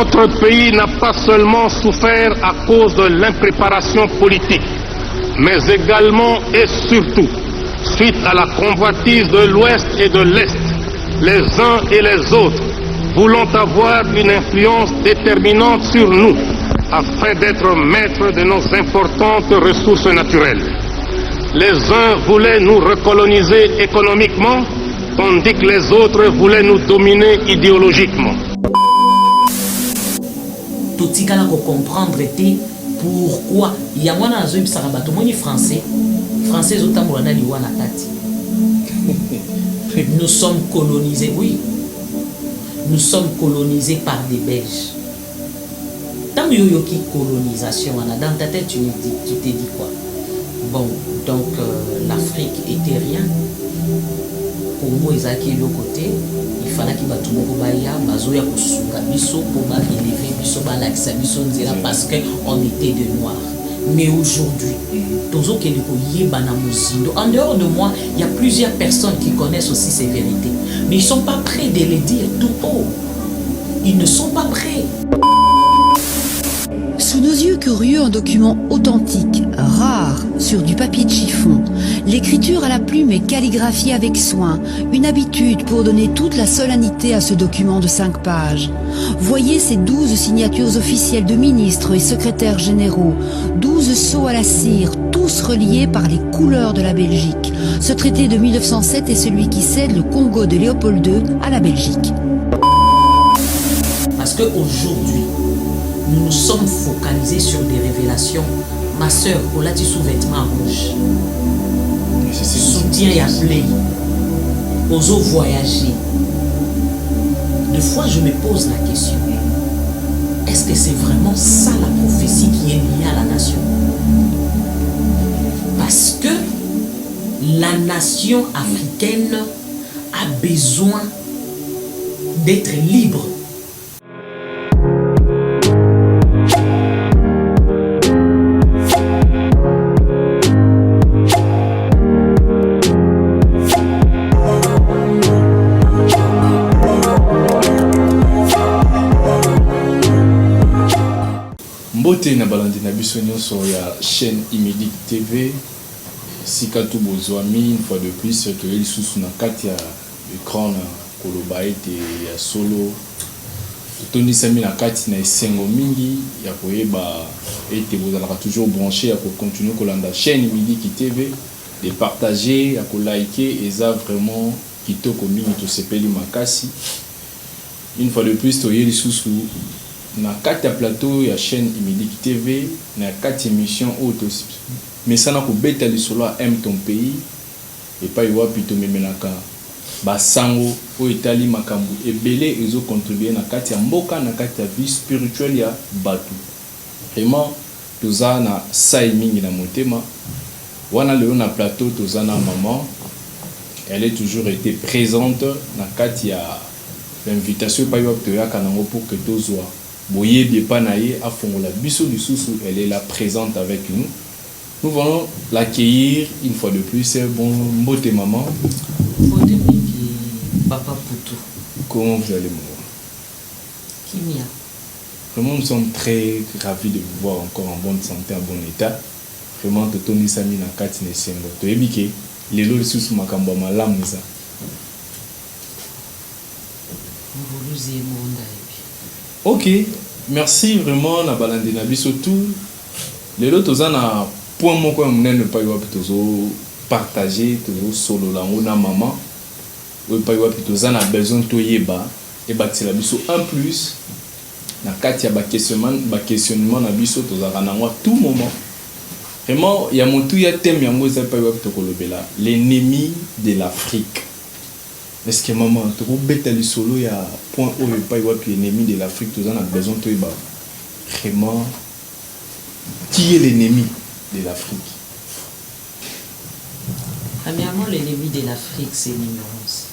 Notre pays n'a pas seulement souffert à cause de l'impréparation politique, mais également et surtout suite à la convoitise de l'Ouest et de l'Est. Les uns et les autres voulant avoir une influence déterminante sur nous afin d'être maîtres de nos importantes ressources naturelles. Les uns voulaient nous recoloniser économiquement, tandis que les autres voulaient nous dominer idéologiquement. Tout ce qu'on comprendre était pourquoi il y a moins de sarabato moni français zotamulana liwana tati. Nous sommes colonisés, oui. Nous sommes colonisés par des Belges. Tant que yoki colonisation, dans ta tête tu t'es dit quoi? Bon, donc l'Afrique était rien. Pour moi, ils acquis le côté. Il fallait qu'ils battent mon baya, bazoya kusunga biso pour élever biso balakisa biso nzela parce que on était de noirs. Mais aujourd'hui, en dehors de moi, il y a plusieurs personnes qui connaissent aussi ces vérités. Mais ils ne sont pas prêts de les dire tout haut. Ils ne sont pas prêts. Sous nos yeux curieux, un document authentique, rare, sur du papier de chiffon. L'écriture à la plume est calligraphiée avec soin, une habitude pour donner toute la solennité à ce document de 5 pages. Voyez ces 12 signatures officielles de ministres et secrétaires généraux, 12 sceaux à la cire, tous reliés par les couleurs de la Belgique. Ce traité de 1907 est celui qui cède le Congo de Léopold II à la Belgique. Parce qu'aujourd'hui, nous nous sommes focalisés sur des révélations. Ma soeur, on l'a dit sous vêtements rouges. Soutien et appelé. Oso voyager. Deux fois, je me pose la question. Est-ce que c'est vraiment ça la prophétie qui est liée à la nation? Parce que la nation africaine a besoin d'être libre. Mbote na balandi na biso nyonso ya chaîne Imédic TV sikatu bozwami une fois de plus que lisusu na kati ya écran na koloba ete ya solo tondisami na kati na esengo mingi ya koyeba ete bozalaka toujours branché ya continuer kolanda chaîne Imédic TV de partager ya liker eza vraiment kitoko mingi tosepeli makasi une fois de plus toye lisusu na kati ya plateau ya chaîne Imédic TV na kati émission auto mesana ko beta lisolo aime ton pays et pas wapi to memelaka basango o etali makambu ebele ezo contribuer na kati ya mboka na kati ya vie spirituelle ya batu vraiment toza na sai mingi na motema wana leo na plateau toza na maman elle est toujours été présente na kati ya l'invitation pas wapi to yaka nango pour que tozwa boyebi panaye afongola biso lisusu elle est là présente avec nous. Nous allons l'accueillir une fois de plus. C'est bon, mbote maman. Mbote papa Poutou. Comment vous allez, maman? Kimia. Vraiment, nous sommes très ravis de vous voir encore en bonne santé, en bon état. Vraiment, Totoni Sami na kati ne sengo. To ebike, lelo lisusu makambo malamu za. Ok, merci vraiment na balande na biso tout. Lelo tozana point moko munene pa yo pitozo partager tozo solo la ngona maman o pa yo pitoza na besoin to yeba e batela biso en plus na kati ya ba questionnement na biso tozaka na ngwa tout moment vraiment ya montu ya thème yango za pa yo pitoko lobela l'ennemi de l'Afrique. Est-ce que maman to beta li solo ya point o pa yo pi ennemi de l'Afrique toza na besoin to yeba vraiment qui est l'ennemi de l'Afrique? Premièrement, l'ennemi de l'Afrique, c'est l'ignorance.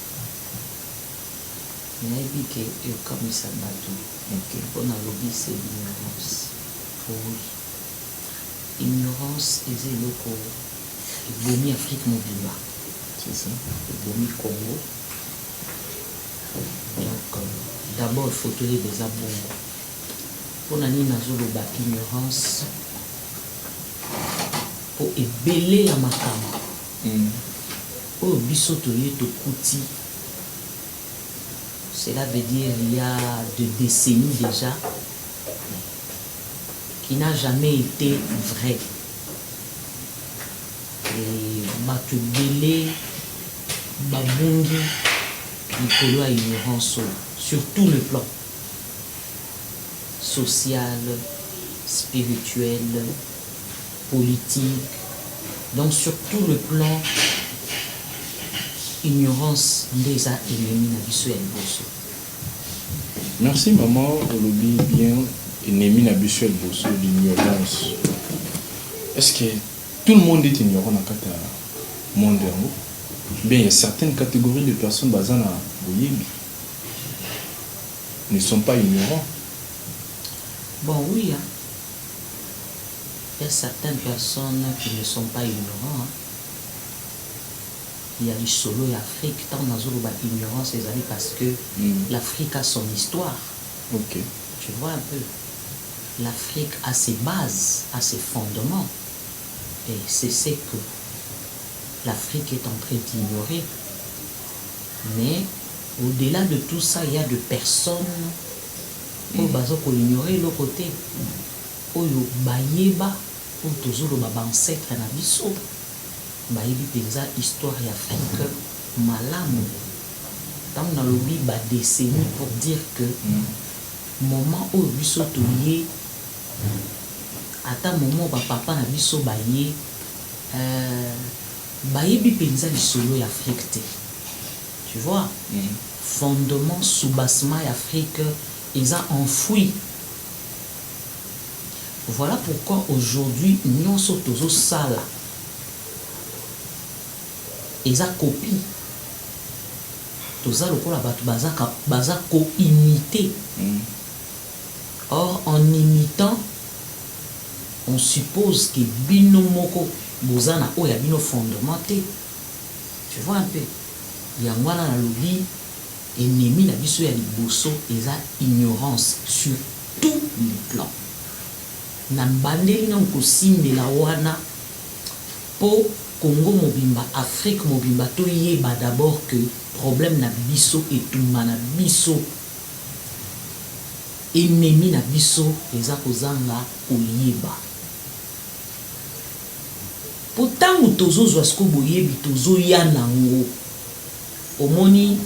Il y a dit que comme ça on a lobby, c'est l'ignorance. Oui. Ignorance, c'est le bomi Afrique mobile. C'est ça. Le bomi Congo. Donc, d'abord, il faut que les abons. pour nani nazoloba ignorance pour ebele ya makambo oyo biso toye tokuti. Cela veut dire il y a de décennies déjà qui n'a jamais été vrai. Et bato ebele babungi likolo ya ignorance sur tout le plan social, spirituel, politique, donc sur tout le plan ignorance des ennemis na biso ya liboso. Merci maman, olobi bien ennemi na biso ya liboso, l'ignorance. Est-ce que tout le monde est ignorant dans le monde? Bien, il y a certaines catégories de personnes basées na boyebi ne sont pas ignorants. Bon, oui, hein. Il y a certaines personnes qui ne sont pas ignorants. Hein. Il y a du solo et l'Afrique, tant dans l'ignorance, les amis, parce que l'Afrique a son histoire. Ok. Tu vois un peu. L'Afrique a ses bases, a ses fondements. Et c'est ce que l'Afrique est en train d'ignorer. Mais au-delà de tout ça, il y a de personnes qui ont ignoré le côté. Oyo bayeba pour toujours le ancêtre na biso. Bayebi penza histoire ya Afrique malamu. Tant na lobi ba décennie pour dire que moment oyo biso toye ata moment ba papa na biso baye bayebi penza lisolo ya Afrique te. Tu vois? Fondement soubassement ya Afrique ils ont enfoui. Voilà pourquoi aujourd'hui nous sommes tous sala. Ils ont copié. Tous ça le la baza co-imiter. Or en imitant, on suppose que bino moko bozana o ya bino fondamenté. Tu vois un peu. Yangwana na lobi ennemi na biso ya liboso eza ignorance sur tous les plans. Na bandeli na kosimbela wana po Congo mobimba Afrique mobimba to yeba d'abord que problème na biso etumba na biso ennemi na biso eza kozanga koyeba pourtant tozozwa sko boyebi tozoya nango omoni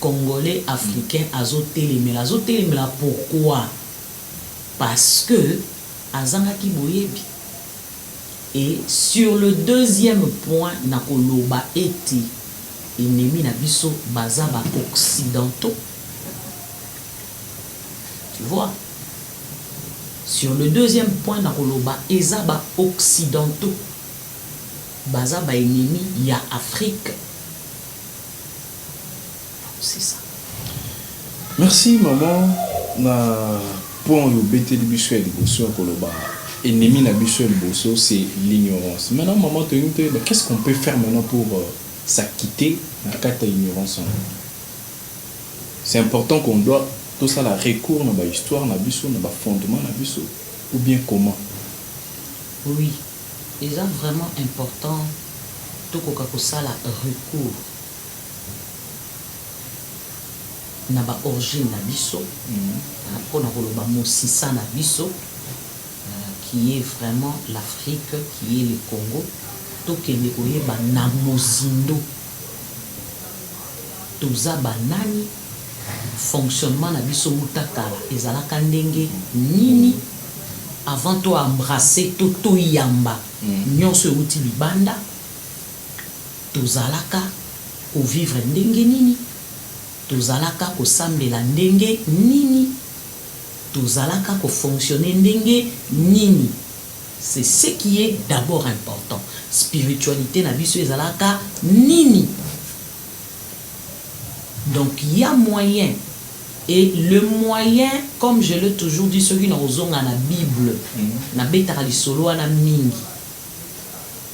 Congolais africain azotelemela pourquoi? Parce que azangaki boyebi. Et sur le deuxième point nakoloba eti ennemi na biso baza ba occidentaux. Tu vois? Sur le deuxième point nakoloba eza ba occidentaux. Baza ba ennemi ya Afrique. C'est ça. Merci maman na point le BT de biso et de koloba ennemi na biso et bosso c'est l'ignorance. Maintenant maman qu'est-ce qu'on peut faire maintenant pour s'acquitter de la ignorance? C'est important qu'on doit tout ça la recours dans la histoire na biso na fondement na biso ou bien comment? Oui, c'est vraiment important tout ko ça la recours na ba origine na biso pour na koloba mosisa na biso qui est vraiment l'Afrique, qui est le Congo, tout que les koyeba na mozindo toza banani fonctionnement na biso mutakala ezalaka ndenge nini avant to embrasser to yamba nyonso euti libanda tozalaka ko vivre ndenge nini tozalaka ko sambela ndenge nini tozalaka ko fonctionner ndenge nini. C'est ce qui est d'abord important. Spiritualité na biso ezalaka nini. Donc il y a moyen. Et le moyen, comme je l'ai toujours dit, ceux qui n'ont pas la Bible, na betaka lisolo na mingi.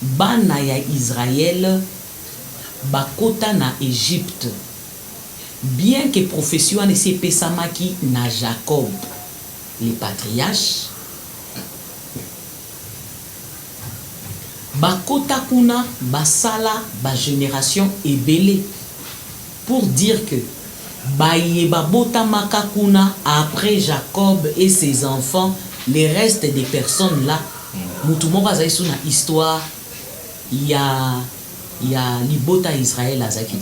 Bana ya Israël bakota na Égypte. Bien que profession ne se pesamaki na Jacob. les patriarches. Bakota kuna basala ba génération ebele pour dire que Bayeba botamaka kuna après Jacob et ses enfants, les restes des personnes là, mutumo bazali sur na histoire, il y a libota Israël azaki.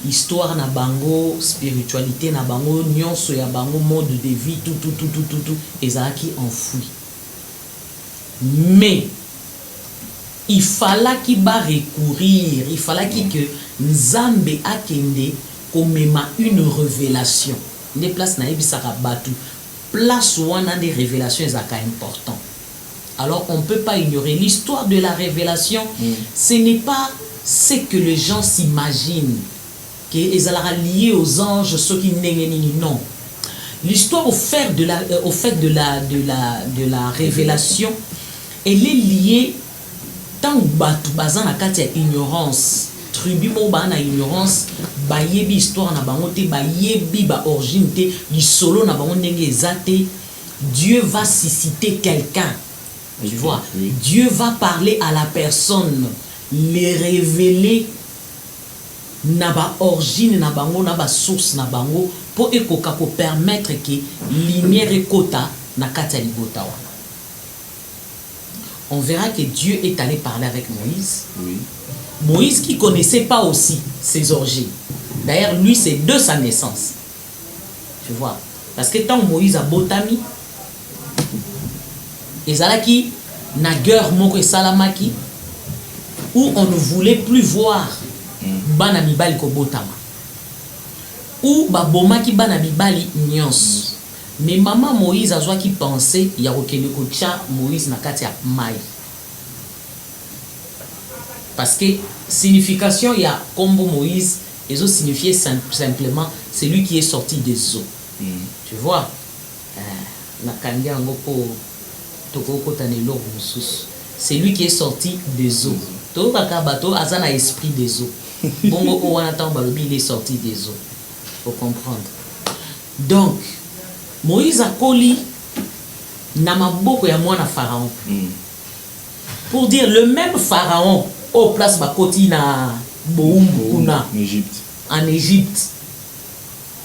Histoire na bango, spiritualité na bango, nyonso ya bango, mode de vie, tout ezaki enfoui. Mais il fallait qu'il va recourir, il fallait que Nzambe akende komema une révélation. Des places na ebisaka batu. Place où on a des révélations ezaka important. Alors on ne peut pas ignorer l'histoire de la révélation. Ce n'est pas ce que les gens s'imaginent que ezalaka lié aux anges, ceux qui non. L'histoire au fait de la révélation, elle est liée tant batu bazan na kati ya ignorance. Tribu mo ba na ignorance, ba yebi histoire na bango te, ba yebi ba origine te, li solo na bango ndenge ezate. Dieu va susciter quelqu'un. Tu vois, oui. Dieu va parler à la personne, les révéler na ba origine na bango, na ba source na bango, pour ekoka ko permettre que lumière ekota na kati ya libota wana. On verra que Dieu est allé parler avec Moïse. Oui. Moïse qui ne connaissait pas aussi ses origines. D'ailleurs, lui, c'est de sa naissance. Tu vois. Parce que tant Moïse a botami, ezalaki na guerre moko salamaki, où on ne voulait plus voir bana mibali ko botama. Où babomaki bana mibali nyons. Mais maman Moïse a joué qui pensait il y a aucun kocha Moïse na kati ya mai. Parce que signification il y a comme Moïse, les eaux signifiait simplement c'est lui qui est sorti des eaux. Tu vois, c'est lui qui est sorti des eaux. Tout bateau a un esprit des eaux. Bon, il est sorti des eaux. Faut comprendre. Donc Moïse a collé na maboko ya mwana pharaon. Pour dire le même pharaon au place bakoti na Boumbouna en Égypte.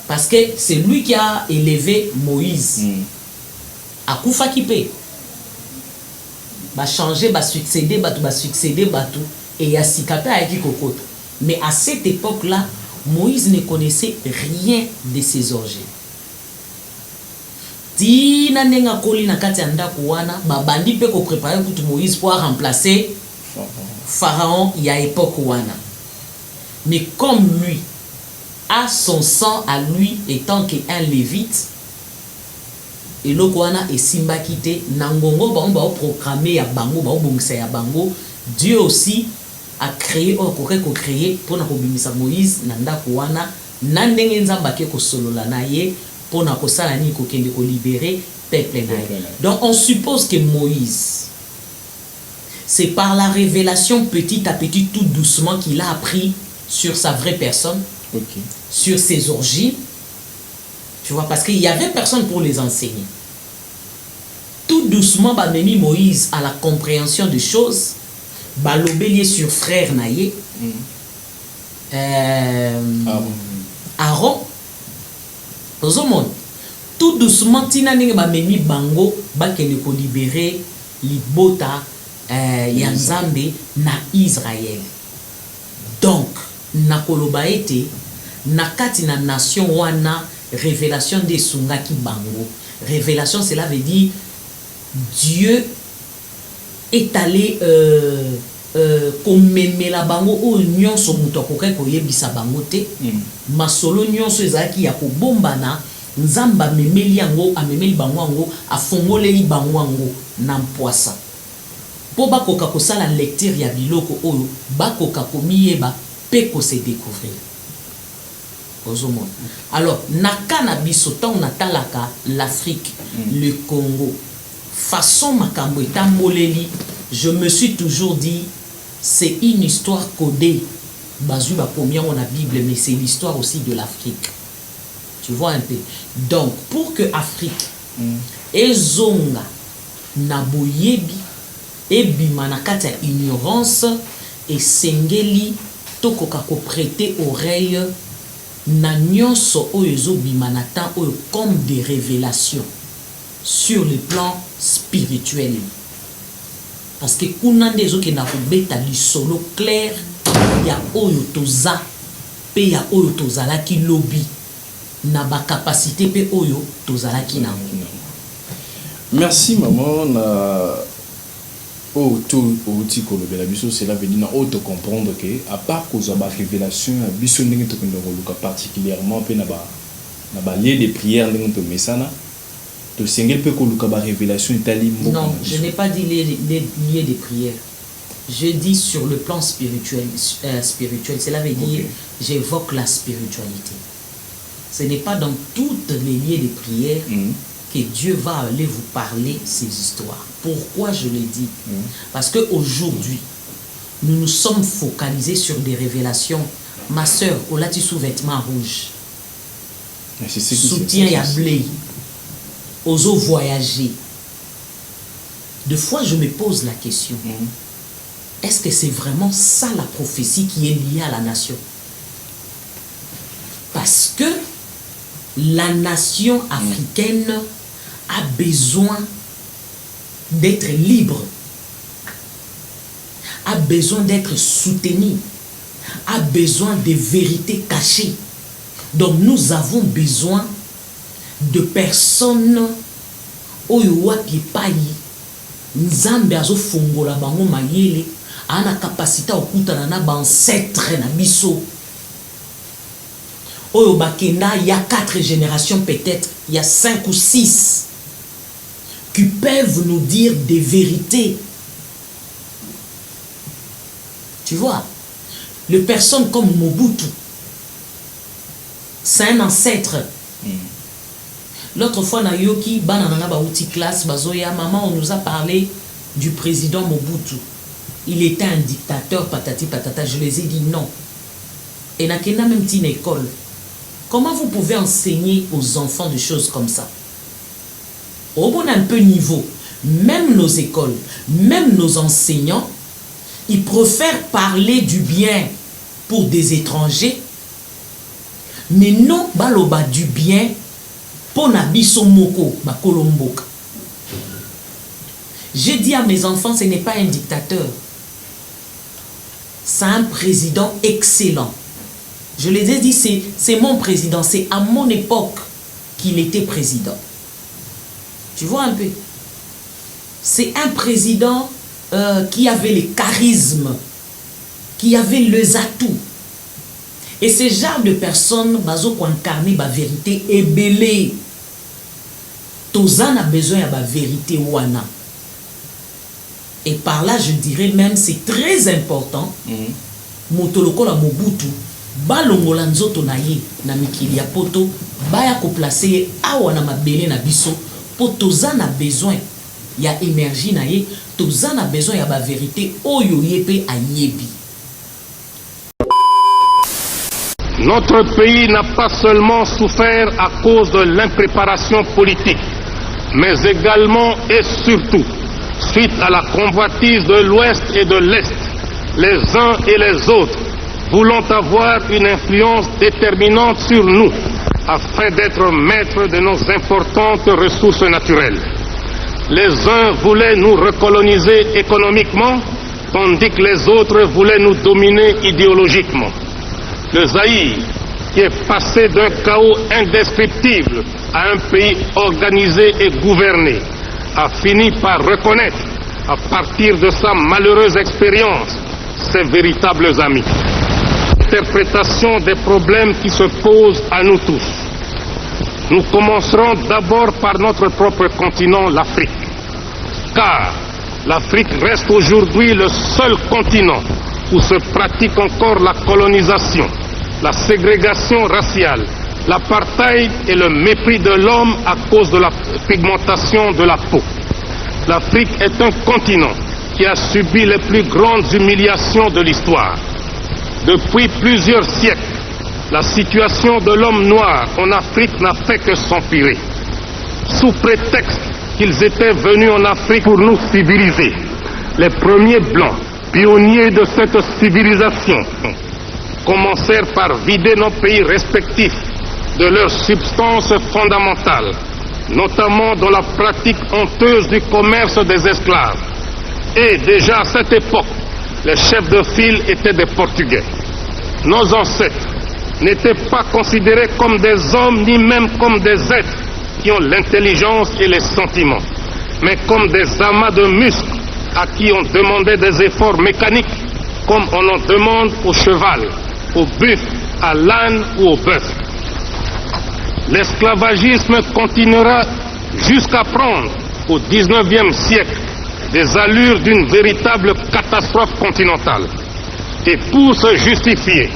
Parce que c'est lui qui a élevé Moïse. A Koufa Kipé. Ba changer, ba succéder, batou et ya sikapé a Kokoto. Mais à cette époque-là, Moïse ne connaissait rien de ses origines. Tina nenga koli na kati anda kuwana babandi pe ko préparer pour Moïse pour remplacer Pharaon il y a époque wana. Mais comme lui a son sang à lui étant qu'un lévite et le kwana et simba kité nangongo ba programmer ya bango ba bongisa ya bango. Dieu aussi a créé ko créé pour na kobimisa Moïse nanda kuwana nandenge nzamba ke ko solola na ye pour na kosala ni ko kende ko libérer peuple na. Donc on suppose que Moïse, c'est par la révélation petit à petit, tout doucement, qu'il a appris sur sa vraie personne, sur ses origines. Tu vois, parce qu'il n'y avait personne pour les enseigner. Tout doucement, Bamemi Moïse à la compréhension des choses, Balobélier sur frère Naye, Aaron. Tout doucement, Tina Nenge Bamemi Bango, Bakene ko libérer Libota. Yanzambe na Israël. Donc na koloba ete na kati na nation wana révélation de sungaki bango. Révélation cela veut dire Dieu est allé komemela bango o nyonso muto akokai koyebisa bango te. Masolo nyonso ezaki ya kobombana nzamba memeli yango amemeli bango yango afongoleli bango yango na mpoasa. Po bakoka kosala lecture ya biloko oyo bakoka komiyeba pe ko se découvrir. Alors nakana biso tant natalaka l'Afrique, le Congo, façon makambo etamboleli, je me suis toujours dit c'est une histoire codée. Bazui ba combien on a Bible, mais c'est l'histoire aussi de l'Afrique. Tu vois un peu. Donc pour que Afrique ezonga na boyebi ebima na kati ya ignorance esengeli tokoka koprêter oreille na nyonso oyo ezobima na temps oyo comme des révélations sur le plan spirituel, parce que kuna nde ezokenda kobeta lisolo clair ya oyo toza pe ya oyo tozalaki lobi na bakapasité pe oyo tozalaki na. Merci maman na auto outil kolobela biso, cela veut dire na auto comprendre que à part cause ba révélation biso ndenge to kendo koluka particulièrement pe na ba lieu de prière ndenge to mesana to sengel pe koluka ba révélation itali mbo. Non, je n'ai pas dit les lieux de prière. Je dis sur le plan spirituel, cela veut dire j'évoque la spiritualité. Ce n'est pas dans toutes les lieux de prière que Dieu va aller vous parler ces histoires. Pourquoi je le dis? Parce qu'aujourd'hui, nous nous sommes focalisés sur des révélations. Ma soeur, on l'a dit sous vêtements rouges. Soutien et blé. Oso voyager. Des fois, je me pose la question. Est-ce que c'est vraiment ça la prophétie qui est liée à la nation? Parce que la nation africaine a besoin d'être libre, a besoin d'être soutenue, a besoin de vérités cachées. Donc nous avons besoin de personnes oyo wapi pai nzambe azo fongola bango mayele ana capacité okutana na ba ancêtre na biso oyo bakenda il y a 4 générations, peut-être il y a 5 ou 6 qui peuvent nous dire des vérités. Tu vois, les personnes comme Mobutu, c'est un ancêtre. L'autre fois, Nayoki, banana ba outil classe, bazoya, maman, on nous a parlé du président Mobutu. Il était un dictateur, patati patata. Je les ai dit non. Et n'a qu'une même petite école. Comment vous pouvez enseigner aux enfants des choses comme ça? Au bon un peu niveau, même nos écoles, même nos enseignants, ils préfèrent parler du bien pour des étrangers, mais non baloba du bien pour Nabiso Moko, Bakolomboka. J'ai dit à mes enfants, ce n'est pas un dictateur, c'est un président excellent. Je les ai dit, c'est mon président, c'est à mon époque qu'il était président. Tu vois un peu? C'est un président qui avait les charismes, qui avait les atouts. Et ce genre de personnes, bazo ko incarner la vérité est belé. Tozan a besoin de la vérité wana. Et par là, je dirais même, c'est très important. Motoloko la Mobutu, balongola nzoto na ye na mikili ya poto, baya ko placer awa na mabele na biso. Pour tozan a besoin, il y a énergie na ye, tozan a besoin ya ba vérité oyo yepe ayebi. Notre pays n'a pas seulement souffert à cause de l'impréparation politique, mais également et surtout suite à la convoitise de l'Ouest et de l'Est, les uns et les autres voulant avoir une influence déterminante sur nous afin d'être maîtres de nos importantes ressources naturelles. Les uns voulaient nous recoloniser économiquement, tandis que les autres voulaient nous dominer idéologiquement. Le Zaïre, qui est passé d'un chaos indescriptible à un pays organisé et gouverné, a fini par reconnaître, à partir de sa malheureuse expérience, ses véritables amis. Interprétation des problèmes qui se posent à nous tous. Nous commencerons d'abord par notre propre continent, l'Afrique. Car l'Afrique reste aujourd'hui le seul continent où se pratique encore la colonisation, la ségrégation raciale, l'apartheid et le mépris de l'homme à cause de la pigmentation de la peau. L'Afrique est un continent qui a subi les plus grandes humiliations de l'histoire. Depuis plusieurs siècles, la situation de l'homme noir en Afrique n'a fait que s'empirer. sous prétexte qu'ils étaient venus en Afrique pour nous civiliser. Les premiers blancs, pionniers de cette civilisation, commencèrent par vider nos pays respectifs de leur substance fondamentale, notamment dans la pratique honteuse du commerce des esclaves. Et déjà à cette époque, les chefs de file étaient des Portugais. Nos ancêtres n'étaient pas considérés comme des hommes, ni même comme des êtres qui ont l'intelligence et les sentiments, mais comme des amas de muscles à qui on demandait des efforts mécaniques, comme on en demande au cheval, au buffle, à l'âne ou au bœuf. L'esclavagisme continuera jusqu'à prendre au XIXe siècle des allures d'une véritable catastrophe continentale. Et pour se justifier,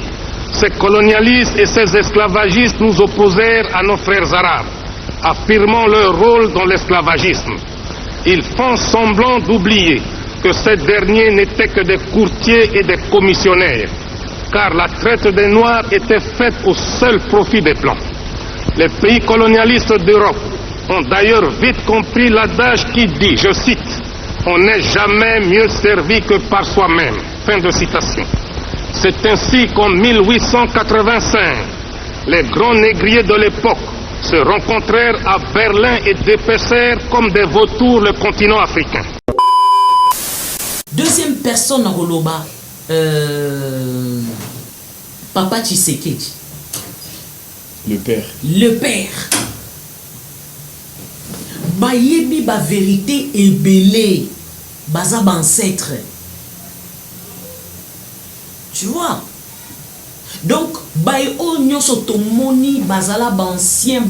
ces colonialistes et ces esclavagistes nous opposèrent à nos frères arabes, affirmant leur rôle dans l'esclavagisme. Ils font semblant d'oublier que ces derniers n'étaient que des courtiers et des commissionnaires, car la traite des Noirs était faite au seul profit des Blancs. Les pays colonialistes d'Europe ont d'ailleurs vite compris l'adage qui dit, je cite, « On n'est jamais mieux servi que par soi-même ». Fin de citation. C'est ainsi qu'en 1885, les grands négriers de l'époque se rencontrèrent à Berlin et dépaissèrent comme des vautours le continent africain. Deuxième personne à Roloba, Papa Tshisekedi. Le père. Le père. Bayebi ba vérité et belé. Baza ba ancêtre. Tu vois? Donc, baye o nyonso tomoni bazala ba ancien.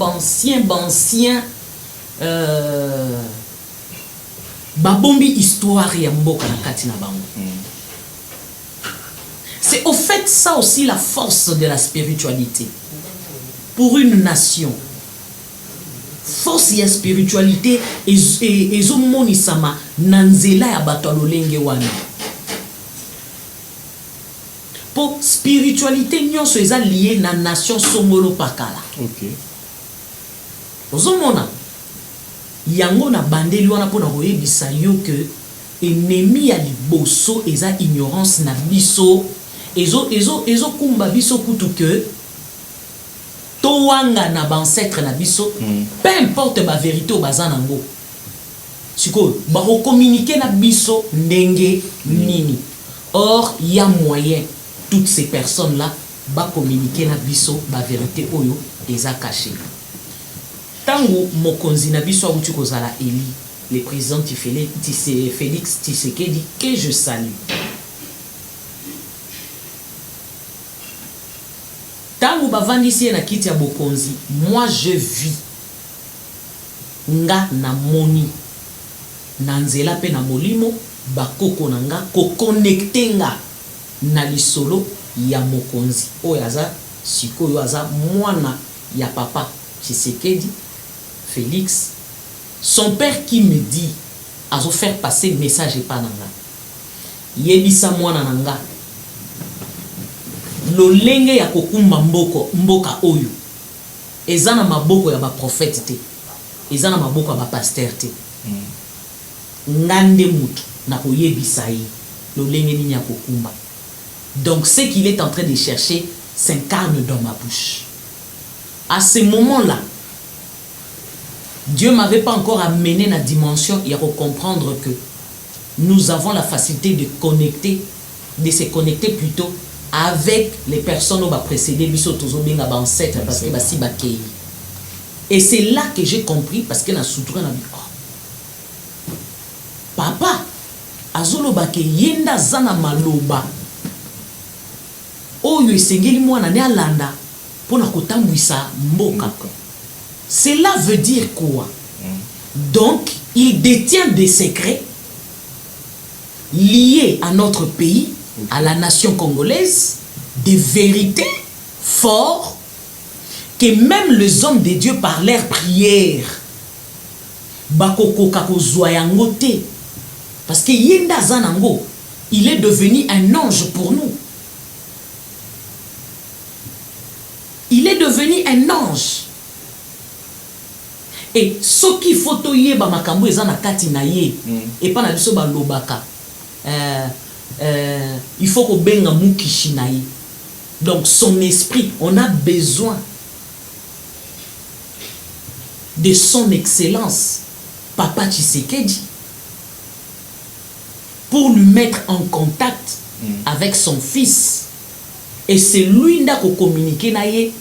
Babombi histoire ya mboka na kati na bango. C'est au fait ça aussi la force de la spiritualité. Pour une nation, force ya spiritualité ezomonisama na nzela ya bato ya lolenge wana. Pour spiritualité nyonso eza lié na nation songolo pakala. Ok. Ozomona yango na bandeli wana pona koyebisa yo que ennemi ya liboso eza ignorance na biso ezo kumba biso kutu que towanga na bancêtre na biso peu importe ba vérité o bazanango siko ba communiquer na biso ndenge nini. Or il y a moyen toutes ces personnes là ba communiquer na biso ba vérité oyo eza caché. Tango mokonzi na biso abuti kozala Eli, le président Félix Tshisekedi que je salue. Tango bavandisi na kiti ya bokonzi, moi je vis nga na moni na nzela pe na molimo bakoko na nga ko connecter nga na lisolo ya mokonzi oyo aza sikoyo aza mwana ya papa Tshisekedi Félix, son père qui me dit à faire passer message et pas nanga yebisa mwana nanga lolenge ya kokumba mboka oyo eza na maboko ya ba prophète te, eza na maboko ya ba pasteur te. Ngande mutu na koyebisa yi lolenge nini ya kokumba. Donc ce qu'il est en train de chercher s'incarne dans ma bouche. À ce moment-là, Dieu m'avait pas encore amené la dimension et à comprendre que nous avons la facilité de connecter, de se connecter plutôt avec les personnes qui ont précédé ancêtres parce que basi bakei. Et c'est là que j'ai compris parce que na soutoura na papa azolo bake yenda zana maloba oyo esengeli mwana ne alanda pona kotambwisa mboka. Cela veut dire quoi? Donc, il détient des secrets liés à notre pays, à la nation congolaise, des vérités fortes que même les hommes de Dieu par leur prière bakoko kako zoyangote parce que yenda zanango il est devenu un ange pour nous. Il est devenu un ange. et ce qui faut toyeba makambo eza na kati na ye et pas na biso ba lobaka il faut ko benga mukishi na ye. Donc son esprit, on a besoin de son excellence Papa Tshisekedi pour lui mettre en contact avec son fils, et c'est lui qui a communiqué na ye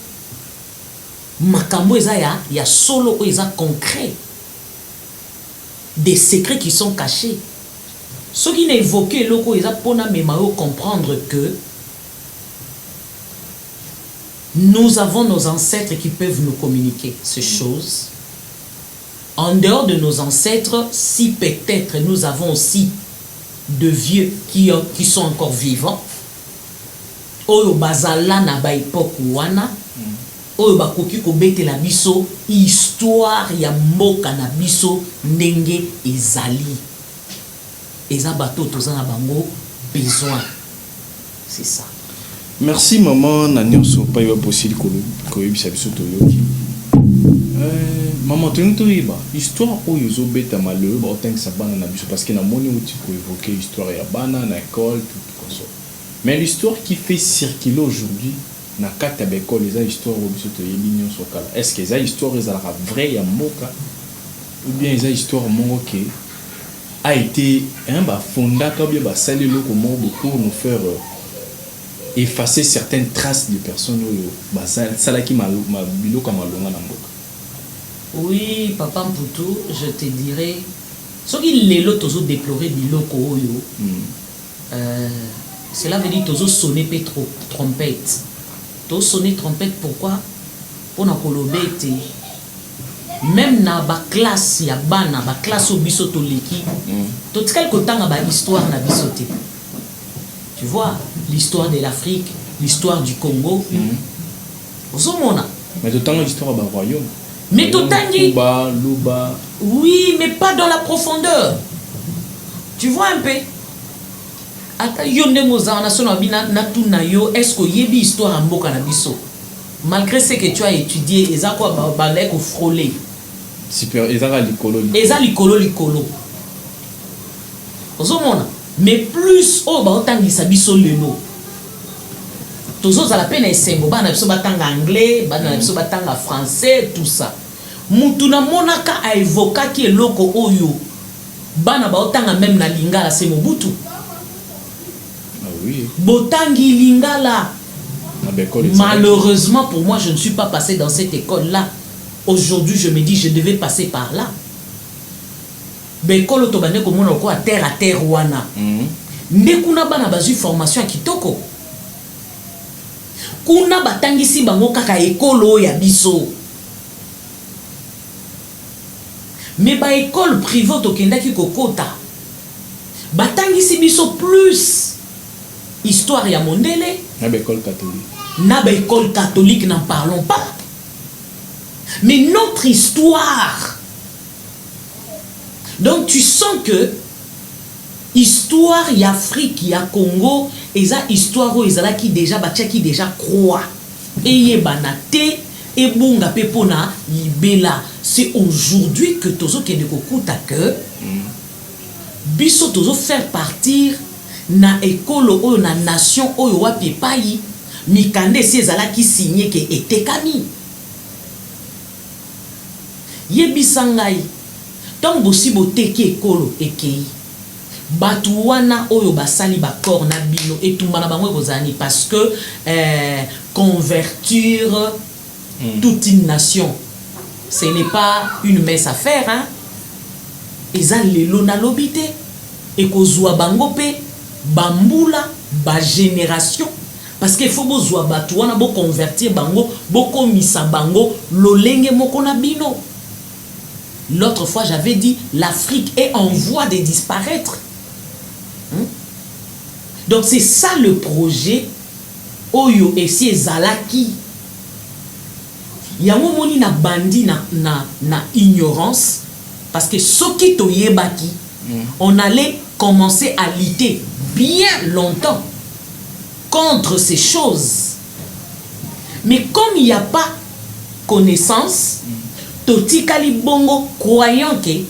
makambo eza ya solo o eza concret, des secrets qui sont cachés. Ce qui n'est évoqué loko eza pona memao comprendre que nous avons nos ancêtres qui peuvent nous communiquer ces choses. En dehors de nos ancêtres, si peut-être nous avons aussi de vieux qui sont encore vivants, oyo bazala na ba époque wana, oyo bakoki kobete la biso histoire ya mboka na biso ndenge ezali. Eza bato toza na bango besoin. C'est ça. Merci maman na nyonso pa yo possible ko yebisa biso toyoki. Maman toyiba histoire oyo zo beta malheureux ba otengisa bana na biso parce que na moni uti ko évoquer histoire ya bana na école tout comme ça. Mais l'histoire qui fait circuler aujourd'hui na kata ba école eza histoire oyo biso toyebi nyonso kala. Est-ce que eza histoire ezalaka vrai ya mboka ou bien eza histoire mongo ke a été fondaka bien basali loko mongo pour nous faire effacer certaines traces de personnes salaki biloka malonga na mboka. Oui, Papa Mputu, je te dirais, ce qui lelo tozo déplorer biloko oyo, cela veut dire tozo sonner pe trompette. Tozo sonner trompette pourquoi? Pour na kolobete. Même na ba classe ya bana, ba classe au biso to leki, to tkal kotanga ba histoire na bisote. Tu vois, l'histoire de l'Afrique, l'histoire du Congo. Mais de temps l'histoire ba royaume. Mais totangi. Luba. Oui, mais pas dans la profondeur. Tu vois un peu. Ata yonde moza na sona bina na tuna yo, est-ce que yebi histoire en mboka na biso? Malgré ce que tu as étudié, eza quoi ba lek frôler. Super, eza likolo. Eza likolo. Ozomona. Mais plus o ba otangisa biso lelo. Tozo za la peine esengo bana biso batanga anglais, bana biso batanga français, tout ça. Mutu na monaka a évoqué ki eloko oyo. Bana ba otanga même na lingala c'est Mobutu. Ah oui. Botangi lingala. Malheureusement pour moi, je ne suis pas passé dans cette école-là. Aujourd'hui, je me dis je devais passer par là. Bekolo to bane ko mona ko à terre wana. Ndekuna bana bazu formation à kitoko. Kuna batangisi bango kaka ekolo ya biso. Mais ba école privée to kendaki kokota. Batangisi biso plus histoire ya mondele. Na ba école catholique. Na ba école catholique n'en parlons pas. Mais notre histoire. Donc tu sens que histoire y Afrique y a Congo et ça histoire où ezala qui déjà batia qui déjà croit et yebanate et bunga pepona libela. C'est aujourd'hui que tozo kende kokuta que biso tozo faire partir na école ou na nation oyo wapi epai mikande si ezala qui signé que etekami yebisangai tant bosi boteki ekolo ekei batu wana oyo basali bakor na bino etumbana bango ekozani parce que convertir toute une nation ce n'est pas une mince affaire hein. Eza lelo na lobité ekozwa bango pe bambula ba génération parce que faut bozwa batu wana bo convertir bango bo komisa bango lolenge moko na bino. L'autre fois, j'avais dit, l'Afrique est en voie de disparaître. Donc, c'est ça le projet. Oyo et si Zalaki. Il y a un moment où bandi na ignorance. Parce que ce qui toye baki, on allait commencer à lutter bien longtemps contre ces choses. Mais comme il n'y a pas connaissance, totikali bongo croyant que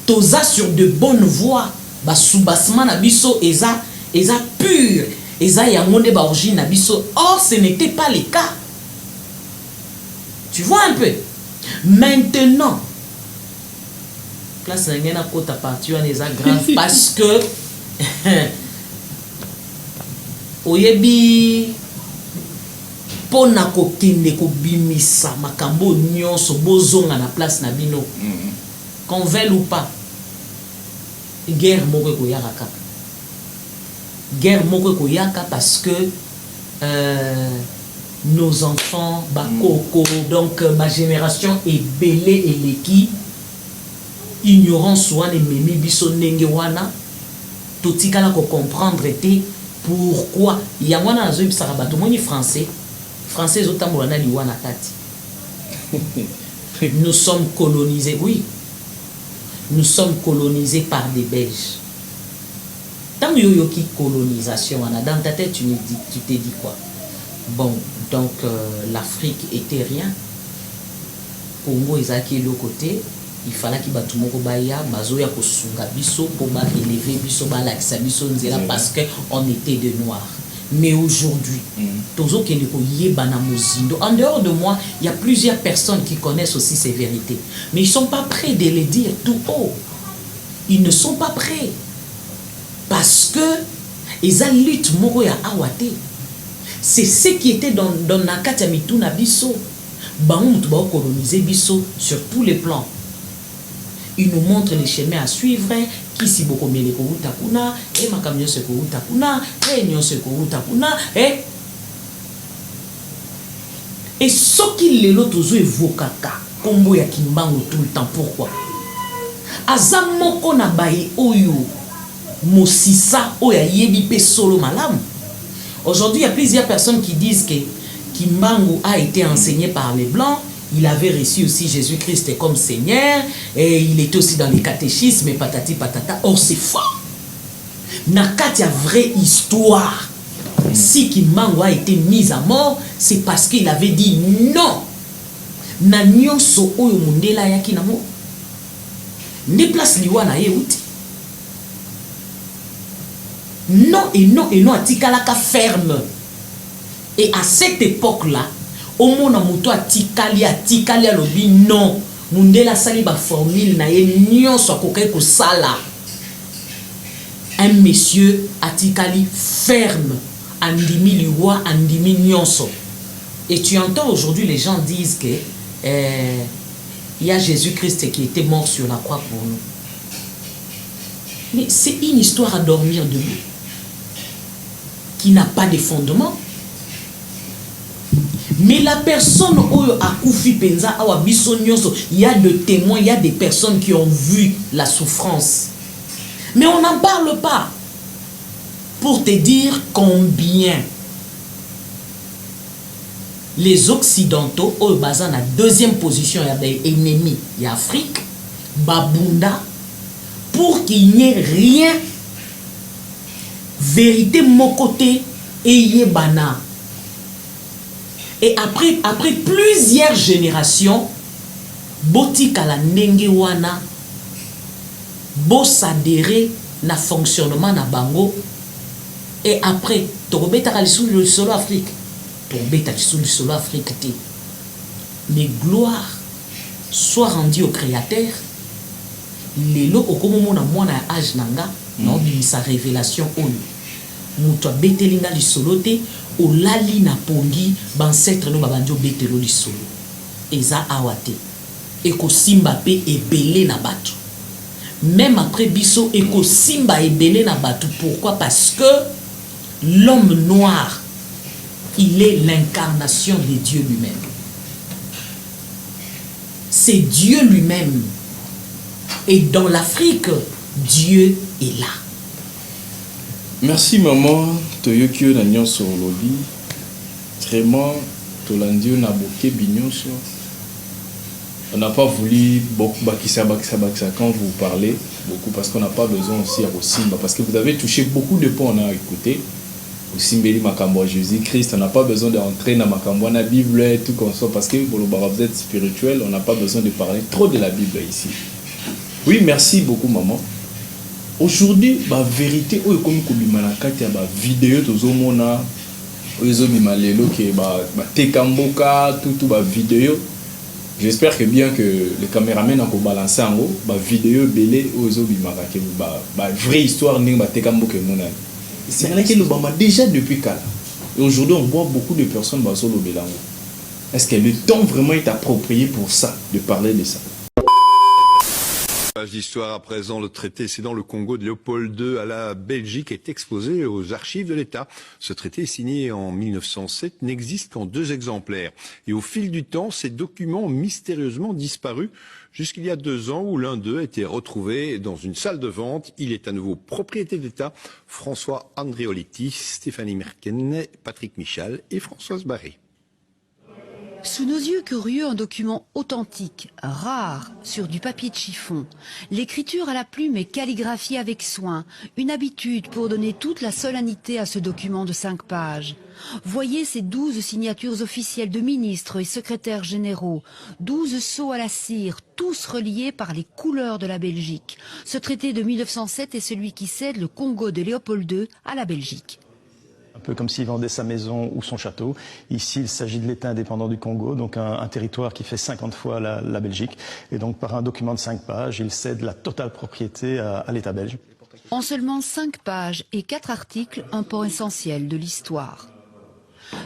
toza sur de bonnes voies ba soubassement na biso eza pur eza yango nde ba origine na biso. Or ce n'était pas le cas. Tu vois un peu. Maintenant place na kota partie on eza grave parce que oyebi pona kokende kobimisa makambo nyonso bozonga na place na bino qu'on veuille ou pas guerre moko koyaka kaka guerre moko koyaka parce que nos enfants bakoko donc ma génération est belée et leki ignorance wana ememi biso ndenge wana totikala ko comprendre te pourquoi yango wana nazoyebisaka bato moni français ezotambola na liwa na kati. Nous sommes colonisés, oui. Nous sommes colonisés par des Belges. Tant que yoyoki colonisation, dans ta tête, tu t'es dit quoi? Bon, donc l'Afrique était rien. Congo ezaki de côté, il fallait qu'il batu moko baya, bazoya ko sunga biso pour ba élever biso ba lakisa biso nzela parce que on était de noirs. Mais aujourd'hui, en dehors de moi, il y a plusieurs personnes qui connaissent aussi ces vérités. Mais ils ne sont pas prêts de les dire tout haut. Ils ne sont pas prêts. Parce que ils ont lutte moko ya awate. C'est ce qui était dans Nakata Mituna Biso. Baoum tuba coloniser Biso sur tous les plans. Il nous montre les chemins à suivre, qui si beaucoup mieux les Koutakuna, et ma camion se Koutakuna, et Nyon se Koutakuna, et ce qu'il est l'autre évokaka, combo ya kimbango tout le temps, pourquoi? Azamoko na baye oyo, mosisa oya yebi pe solo malam. Aujourd'hui, il y a plusieurs personnes qui disent que Kimbangu a été enseigné par les Blancs. Il avait reçu aussi Jésus-Christ comme Seigneur. Et il était aussi dans les catéchismes et patati patata. Or, c'est faux. Nakati a vraie histoire. Si Kimbangu a été mis à mort, c'est parce qu'il avait dit non. Na nyonso oyo mundela yaki namo. Ne place liwa na ye uti. Non et non et non atikalaka ferme. Et à cette époque-là, au monde a muto atikali alobi non. Mundela sali ba formule na ye nyonso akokai ko sala. Un monsieur atikali ferme, andimi liwa andimi nyonso. Et tu entends aujourd'hui les gens disent que il y a Jésus-Christ qui était mort sur la croix pour nous. Mais c'est une histoire à dormir debout qui n'a pas de fondement. Mais la personne oyo akufi penza awa biso nyonso, il y a de témoins, il y a des personnes qui ont vu la souffrance. Mais on n'en parle pas. Pour te dire combien les Occidentaux, oyo baza na deuxième position, il y a des ennemis, il y a Afrique, babunda, pour qu'il n'y ait rien, vérité mon côté, et yebana. Et après plusieurs générations, botika la ndenge wana, bo s'adhérer na fonctionnement na bango. Et après, tobeta kalisou le solo Afrique. Tobeta kalisou le solo Afrique. Mais gloire soit rendue au Créateur. Lelo okomo na mwana ya âge nanga, na obimisa révélation oyo. Muto betelinga li solo te. Olali na pongi bancetre no babanjo betelo lisolo eza awate eko simba pe ebele na bato même après biso eko simba ebele na bato. Pourquoi? Parce que l'homme noir il est l'incarnation de Dieu lui-même. C'est Dieu lui-même. Et dans l'Afrique, Dieu est là. Merci maman toyokio na nyonso lobby vraiment tolandio na boke binyonso. On n'a pas voulu beaucoup bakisa quand vous parlez beaucoup parce qu'on n'a pas besoin aussi à Simba parce que vous avez touché beaucoup de points on a écouté Simbeli Makambo Jésus-Christ, on n'a pas besoin d'entrer dans Makambo, dans la Bible et tout comme ça, parce que pour le vous êtes spirituel, on n'a pas besoin de parler trop de la Bible ici. Oui, merci beaucoup, maman. Aujourd'hui, la vérité, comme il y a des vidéos, vidéo. J'espère que bien que les caméramans ont balancé en haut, la vidéo belé la vraie histoire n'est pas c'est vrai que nous avons déjà depuis quand. Et aujourd'hui, on voit beaucoup de personnes sur le Bélango. Est-ce que le temps vraiment est approprié pour ça, de parler de ça? Page d'histoire à présent, le traité cédant le Congo de Léopold II à la Belgique est exposé aux archives de l'État. Ce traité, signé en 1907, n'existe qu'en 2 exemplaires. Et au fil du temps, ces documents ont mystérieusement disparu jusqu'il y a 2 ans où l'un d'eux a été retrouvé dans une salle de vente. Il est à nouveau propriété de l'État. François Andrioliti, Stéphanie Merken, Patrick Michal et Françoise Barré. Sous nos yeux curieux, un document authentique, rare, sur du papier de chiffon. L'écriture à la plume est calligraphiée avec soin, une habitude pour donner toute la solennité à ce document de 5 pages. Voyez ces 12 signatures officielles de ministres et secrétaires généraux, 12 sceaux à la cire, tous reliés par les couleurs de la Belgique. Ce traité de 1907 est celui qui cède le Congo de Léopold II à la Belgique. Un peu comme s'il vendait sa maison ou son château. Ici, il s'agit de l'État indépendant du Congo, donc un territoire qui fait 50 fois la Belgique. Et donc, par un document de 5 pages, il cède la totale propriété à l'État belge. En seulement 5 pages et 4 articles, un pan essentiel de l'histoire.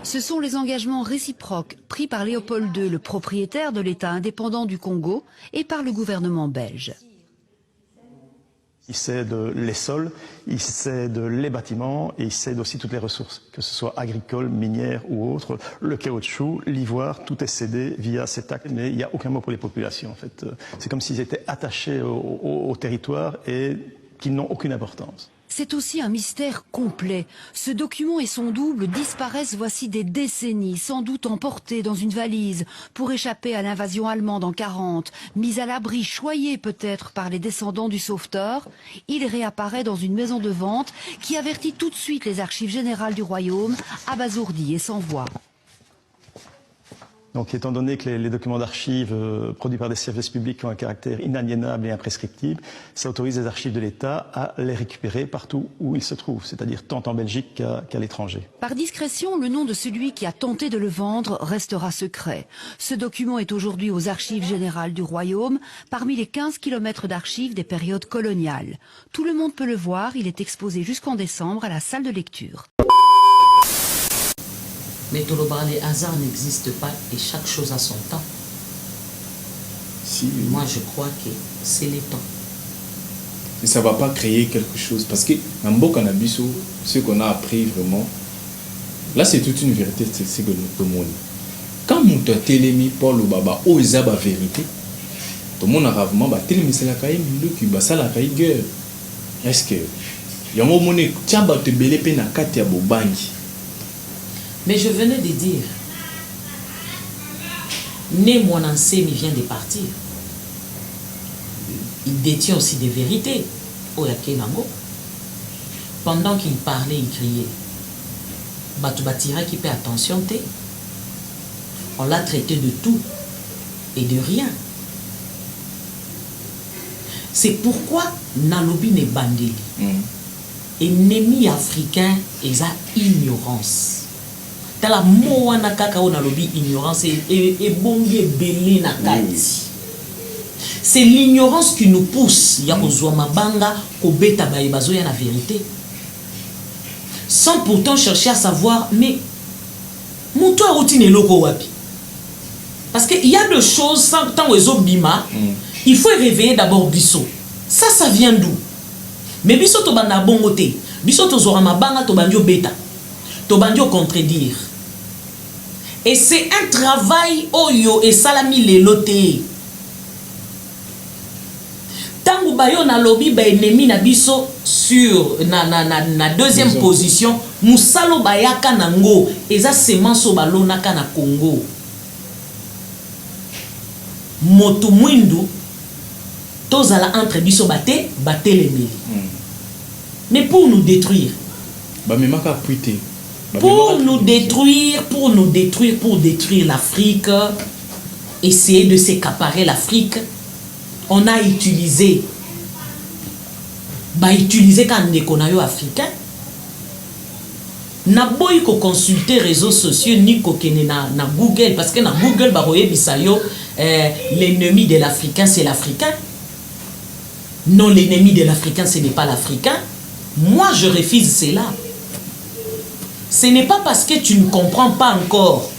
Ce sont les engagements réciproques pris par Léopold II, le propriétaire de l'État indépendant du Congo, et par le gouvernement belge. Il cède les sols, il cède les bâtiments et il cède aussi toutes les ressources, que ce soit agricoles, minières ou autres. Le caoutchouc, l'ivoire, tout est cédé via cet acte, mais il n'y a aucun mot pour les populations en fait. C'est comme s'ils étaient attachés au territoire et qu'ils n'ont aucune importance. C'est aussi un mystère complet. Ce document et son double disparaissent voici des décennies, sans doute emportés dans une valise, pour échapper à l'invasion allemande en 40. Mis à l'abri, choyé peut-être par les descendants du sauveteur, il réapparaît dans une maison de vente qui avertit tout de suite les archives générales du royaume, abasourdies et sans voix. Donc, étant donné que les documents d'archives produits par des services publics ont un caractère inaliénable et imprescriptible, ça autorise les archives de l'État à les récupérer partout où ils se trouvent, c'est-à-dire tant en Belgique qu'à l'étranger. Par discrétion, le nom de celui qui a tenté de le vendre restera secret. Ce document est aujourd'hui aux archives générales du royaume, parmi les 15 km d'archives des périodes coloniales. Tout le monde peut le voir, il est exposé jusqu'en décembre à la salle de lecture. Mais Toloba, les hasards n'existent pas et chaque chose a son temps. Si, moi, je crois que c'est le temps. Et ça ne va pas créer quelque chose. Parce que dans Mboka Nabiso, ce qu'on a appris vraiment, là c'est toute une vérité, c'est ce que nous demandons. Quand nous avons télémi Paul ou Baba, oh, ils ont la vérité. Tout le monde a rarement télémi, c'est la caille, qui ça la caille gueule. Est-ce que il y a un moment où tu as te belé pena katia bobangi. Mais je venais de dire, Né mon ancien vient de partir. Il détient aussi des vérités. Pendant qu'il parlait, il criait. Batubatira qui fait attention, on l'a traité de tout et de rien. C'est pourquoi Nalobi n'est bandé. Ennemi africain et sa ignorance. La moana kakao na lobi ignorance et bonge belé na kati. C'est l'ignorance qui nous pousse ya kozwa mabanga ko beta baebazo ya la vérité. Sans pourtant chercher à savoir mais muto routine loko wapi. Parce que il y a deux choses sans tant ozo bima, il faut réveiller d'abord biso. Ça vient d'où? Mais biso to banda bongote, biso to zora mabanga to bandio beta. To bandio contredire. Et c'est un travail oyo et salami les loté. Tangu bayo na lobby ba ennemi na biso sur na deuxième position, musalo bayaka nango eza semanso balonaka na Congo. Motu mwindu tozala entre biso batelemeli. Mais pour nous détruire. Ba memaka puité. pour nous détruire, pour détruire l'Afrique, essayer de s'accaparer l'Afrique, on a utilisé quand on a africain. Na boy ko consulter réseaux sociaux ni ko kene na Google parce que na Google ba roye bisayo l'ennemi de l'Africain c'est l'Africain. Non, l'ennemi de l'Africain ce n'est pas l'Africain. Moi je refuse cela. Ce n'est pas parce que tu ne comprends pas encore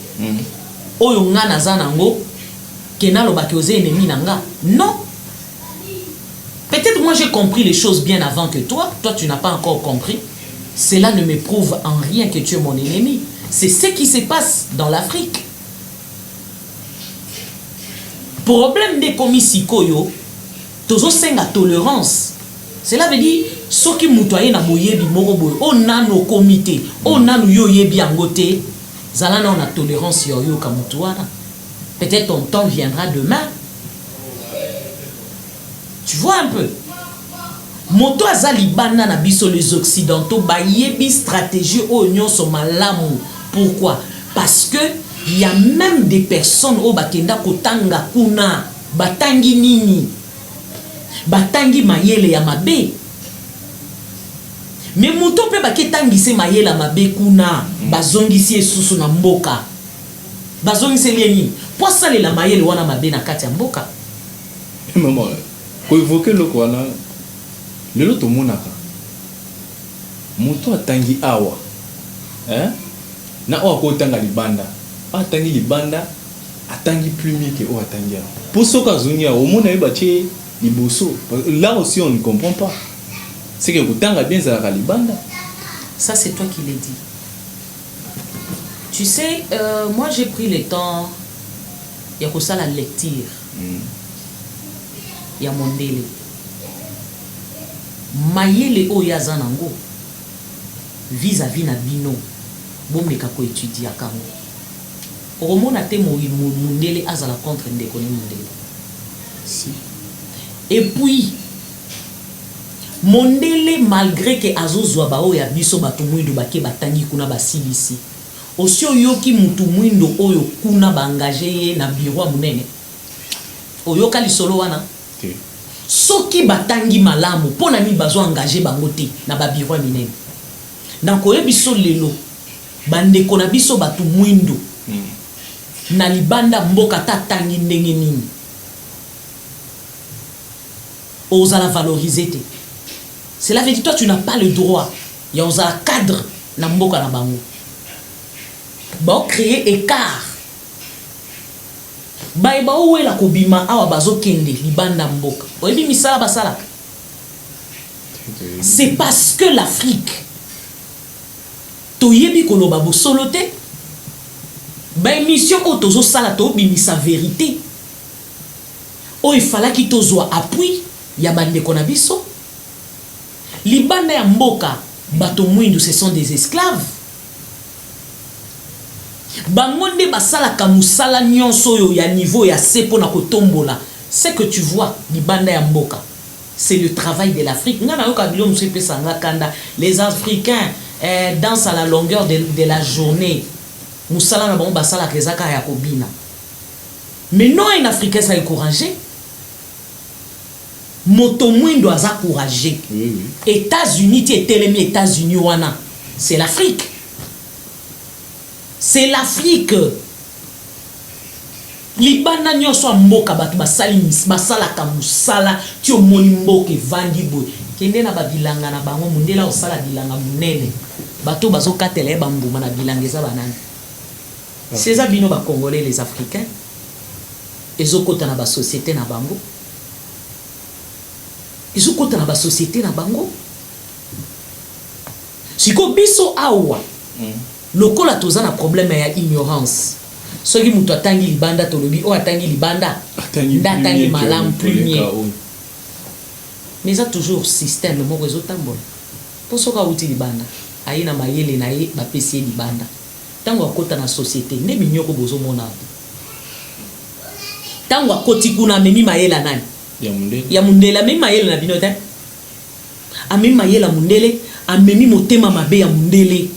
oyo nga nazanango que na lo ba ke oze ennemi nanga. Non. Peut-être moi j'ai compris les choses bien avant que toi tu n'as pas encore compris. Cela ne me prouve en rien que tu es mon ennemi. C'est ce qui se passe dans l'Afrique. Problème des commis koyo, tozo senga tolérance. Cela veut dire ceux qui mutoye na boyebi moroboy, on a nos comités, on a nos yoyebi angote, zalana on a tolérance yoyo kamutuana. Peut-être ton temps viendra demain. Tu vois un peu. Moto azali bana na biso les occidentaux ba yebi stratégie oignon so malamu. Pourquoi? Parce que il y a même des personnes au bakenda kotanga kuna batangi nini batangi mayele ya mabe. Mais moto pe baketangi se mayele ya mabe kuna bazongisi esusu na mboka. Bazongisi lieni. Pour ça la mayele wana mabe na kati ya mboka. Maman, ko évoquer le kwana lelo to monaka moto atangi awa na o ko tanga libanda atangi libanda atangi plus mieux que o atangi awa pour ce cas zunia au mona eba che liboso là aussi on ne comprend pas c'est que ko tanga bien za libanda. Ça c'est toi qui l'as dit. Tu sais moi j'ai pris le temps ya ko sala lecture ya Mondele mayele oya zanango vis-à-vis na bino bomeka ko étudier kango oromona te Mondele azala contre ndeko ne Mondele si et puis Mondele malgré que azozwa ba oya biso batu mwindo bake batangi kuna basilisi osio yoki mutu mwindo oyo kuna ba engagé na bureau munene oyoka lisolo wana soki batangi malamu pona mi bazo engagé bango te na ba bureau minene na ko yebiso lelo bandeko na biso batu mwindo na libanda mboka tatangi ndenge nini ozala valoriser te. Cela veut dire toi tu n'as pas le droit ya ozala cadre na mboka na bango ba créer écart baeba ouela kobima awa bazo kende libanda mboka oyebi misala basalaka. C'est parce que l'Afrique toyebi koloba bo solo te ba émission o tozo sala to bimisa vérité o il fallait ki tozwa appui ya bandeko na biso libanda ya mboka bato mwindu ce sont des esclaves. Bangonde basalaka musala nyonso yo ya niveau ya sepo na kotombola. Ce que tu vois libanda ya mboka c'est le travail de l'Afrique. Ngana yo kabilo musepe sanga kanda les Africains dansent à la longueur de la journée. Musala na bango basala kezaka ya kobina. Mais non un Africain ça encouragé. Moto mwindo aza courageux. Oui. États-Unis ti etelemi États-Unis wana. C'est l'Afrique. C'est l'Afrique. Libana nyonso mboka batu basali basala ka musala ti omoni mboka evandi boy. Kende na babilanga na bango mundela osala bilanga munene. Bato bazokatela bambuma na bilanga eza banani. C'est ça bino ba Congolais les Africains. Ezokota na ba société na bango. Ezokota na ba société na bango. Siko biso awa. Lokola toza na problème ya ignorance. Soki mutu atangi libanda tolobi o atangi libanda atangi malam premier. Mais ça toujours système le moko ezotambola. Po soka uti libanda ayina mayele na ye ba pesi libanda. Tango akota na société ne minyoko bozo mona. Tango akoti kuna memi mayela nani? Ya mundela memi mayela na bino te. Amemi mayela mundele amemi motema mabe ya mundele.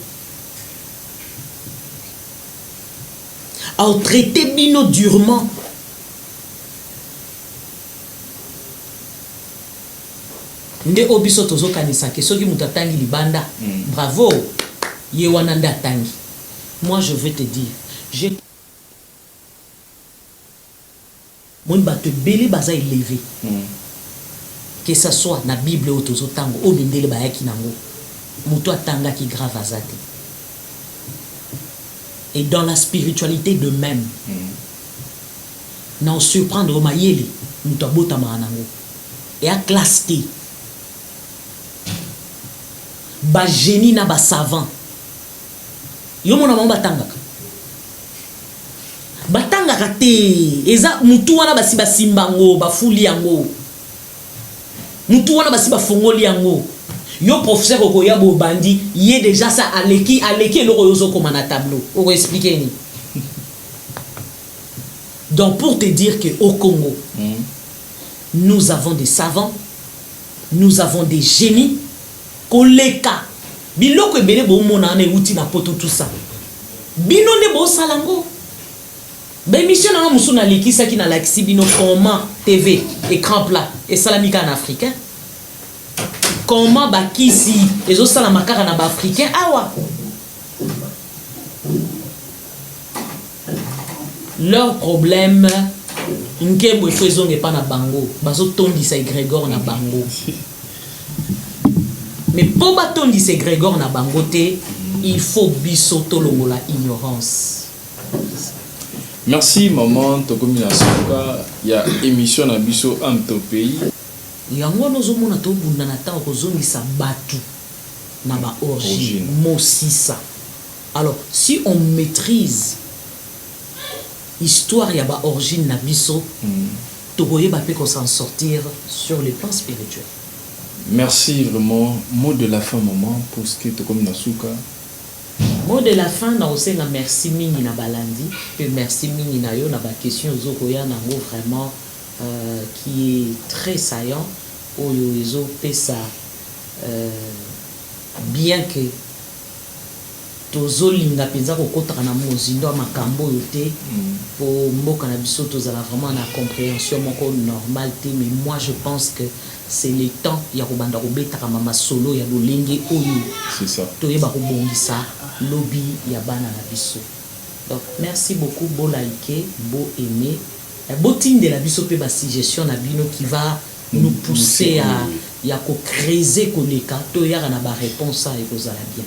a traité bino durement. Nde obiso tozo kanisa ke soki mutatangi libanda. Bravo. Ye wananda tangi. Moi je veux te dire, j'ai moi bato belé baza élevé. Que ça soit na Bible ou tozo tango o bendele ba yaki nango. Muto atanga ki grave azate. Et dans la spiritualité de même. Non surprendre mayeli muto bota manango. Et à clasté. Ba génie na ba savant. Yo mona mamba batangaka. Batangaka te. Eza mutu wana basi basimbango, bafuli yango. Mutu wana basi bafongoli yango. Yo professeur okoya bo bandi, yé déjà ça aleki eloko yozo koma na tableau. Oko expliquer ni. Donc pour te dire que au Congo, nous avons des savants, nous avons des génies. Koleka biloko ebele bo mona na uti na poto tout ça bino ne bo salango ba émission na musuna likisa ki na laxi bino comment TV écran plat et salamika en africain comment bakisi ezo sala makara na ba africain awa leur problème nkembo efezonge pa na bango bazo tondisa Grégor na bango. Mais pour bâton dit c'est Grégor na bangote, il faut bisoto longola ignorance. Merci maman Tokomina Soka, il y a émission na biso en ton pays. Yango nozo mona to bunda na ta kozongisa batu na ba origine mosisa. Alors si on maîtrise histoire ya ba origine na biso, tokoye ba pe ko s'en sortir sur le plan spirituel. Merci vraiment. Mot de la fin, maman, pour ce qui est comme Nasuka. Mot de la fin, na aussi na merci mingi na balandi, et merci mingi na yo na ba question zokoya na mo vraiment qui est très saillant. Oyo ezo pesa bien que tozolinga penza kokotaka na mozindo makambo yo te pour mboka na biso tozala vraiment na compréhension moko normale te, mais moi je pense que c'est le temps ya kobanda kobetaka mama solo ya bolenge oyo c'est ça toyeba kobongisa lobby ya bana na biso. Donc merci beaucoup, beau liker, beau aimer, beau tinde la biso pe ba suggestion na bino qui va nous pousser à ya ko creuser koleka toyaka na ba réponse à ekozala bien.